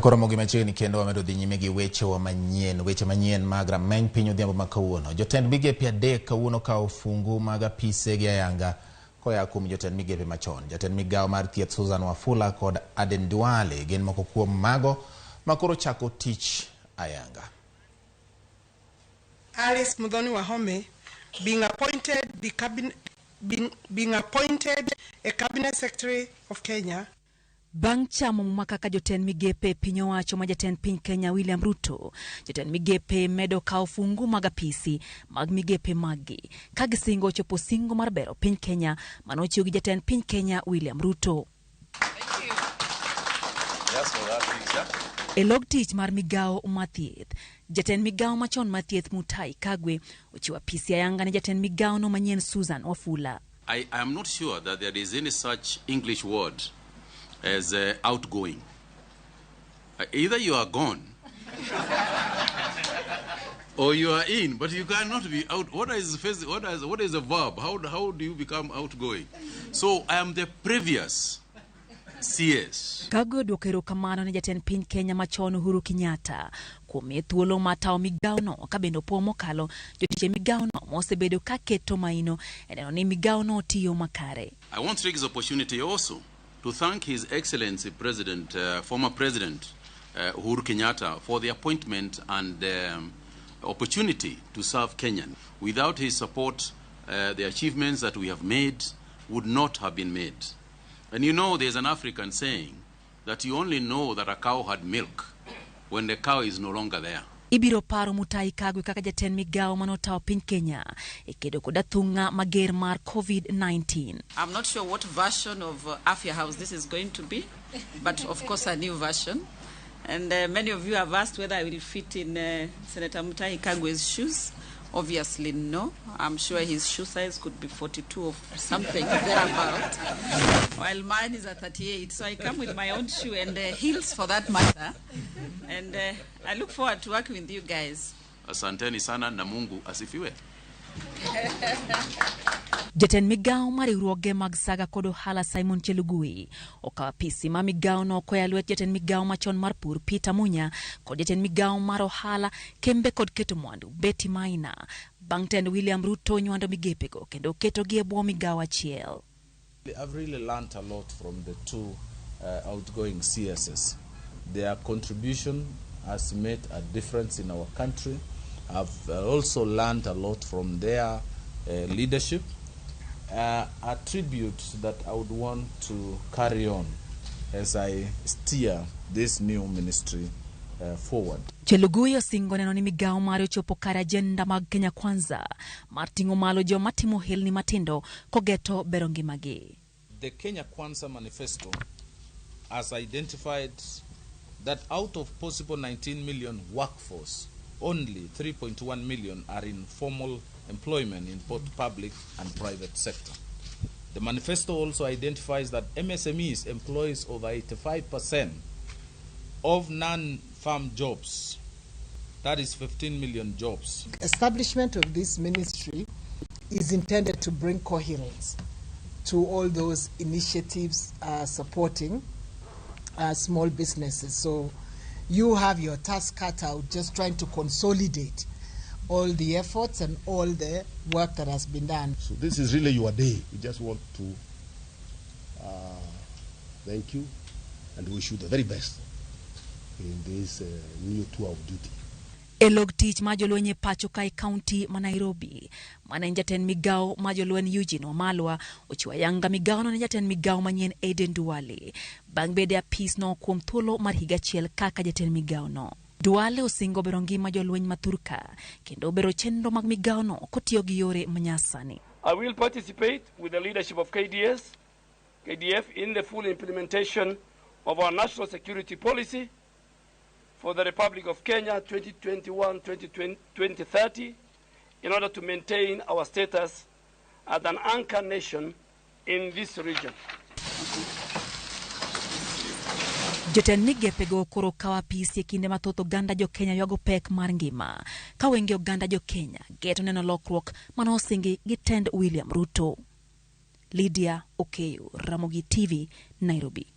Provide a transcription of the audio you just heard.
Ramogi machiegni kendo wamedo dhi nyime gi weche manyien mag rameny piny odhiambo ma kawuono. Jotend migepe adek kawuono kawo fungu mag apise gi ayanga koya kuom jotend migepe machon. Jatend migawo mar thieth Susan Wafula kod Aden Duale gin moko kuom mago makoro chako tich ayanga. Alice Muthoni Wahome being appointed a cabinet secretary of Kenya. Bang' chamo muma kaka jotend migepe piny owacho ma jatend piny Kenya William Ruto, jotend migepe medo kawo fungu mag apisi mag migepe magi ka gisingo chopo singo mar bero piny Kenya manochiw gi jatend piny Kenya William Ruto. E log tich mar migawo mathieth, jatend migawo machon mathieth Mutahi Kagwe ochiwo apisi ayanga ne jatend migawo no manyien Susan Wafula. I am not sure that there is any such English word as outgoing. Either you are gone or you are in, but you cannot be out. What is a verb? How do you become outgoing? So I am the previous CS. Kagwe duoko erokamano ne jatend piny Kenya machon Uhuru Kenyatta kuom thuolo matawo migawo no ka bende opo mokalo jotich migawo no mosebedo ka keto maino e neno ni migawo no tiyo makare. I want to take this opportunity also to thank His Excellency President, former President Uhuru Kenyatta for the appointment and opportunity to serve Kenyan. Without his support, the achievements that we have made would not have been made. And you know, there's an African saying that you only know that a cow had milk when the cow is no longer there. Ibiro paro Mutahi Kagwe kaka jatend migawo manotawo piny Kenya e kedo kod athung'a mager mar COVID-19. I'm not sure what version of Afya House this is going to be, but of course a new version. And many of you have asked whether I will fit in Senator Mutahi Kagwe's shoes. Obviously no. I'm sure his shoe size could be 42 or something thereabout, while mine is at 38. So I come with my own shoe and heels for that matter. And I look forward to working with you guys. Asanteni sana na Mungu asifiwe. Jatend migawo mar riwruoge mag saga kod ohala Simon Chelugui okawo apisi ma migawo no koya lwet jatend migawo machon mar pur Peter Munya kod jatend migawo mar ohala kembe kod keto mwandu Betty Maina bang' tend William Ruto nywando migepego kendo keto gi e bwo migawo achiel. I've really learned a lot from the two outgoing CSs. Their contribution has made a difference in our country. I've also learned a lot from their leadership. A tribute that I would want to carry on as I steer this new ministry forward. Chelugui osingo neno ni migawo mare ochopo kare agenda mag Kenya Kwanza mar ting'o malo joma timo hilni matindo kogeto bero ngimagi. The Kenya Kwanza manifesto has identified that out of possible 19 million workforce, only 3.1 million are in formal employment in both public and private sector. The manifesto also identifies that MSMEs employs over 85% of non-farm jobs. That is 15 million jobs. Establishment of this ministry is intended to bring coherence to all those initiatives supporting small businesses. So you have your task cut out just trying to consolidate all the efforts and all the work that has been done. So this is really your day. We just want to thank you and wish you the very best in this new tour of duty. Elog tich majolwenye pacho kai county ma Nairobi, mana jatend migawo majolwen Eugene Wamalwa ochiwa yanga migawo no ne jatend migawo manyien Aden Duale bang' bede apis no kuom thuolo mar higa achiel kaka jatend migawo no. Duale osingo bero ngima jolweny mathurka kendo bero chenro mag migawo no kotiyo gi yore manyasani. I will participate with the leadership of KDF in the full implementation of our national security policy for the Republic of Kenya 2021-2030 in order to maintain our status as an anchor nation in this region. Jotend migepego koro kawo apisi e kinde mathoth oganda jo Kenya ywago pek mar ngima ka wenge oganda jo Kenya geto neno lokruok mano osingi gi tend William Ruto. Lydia Okeyo, Ramogi TV, Nairobi.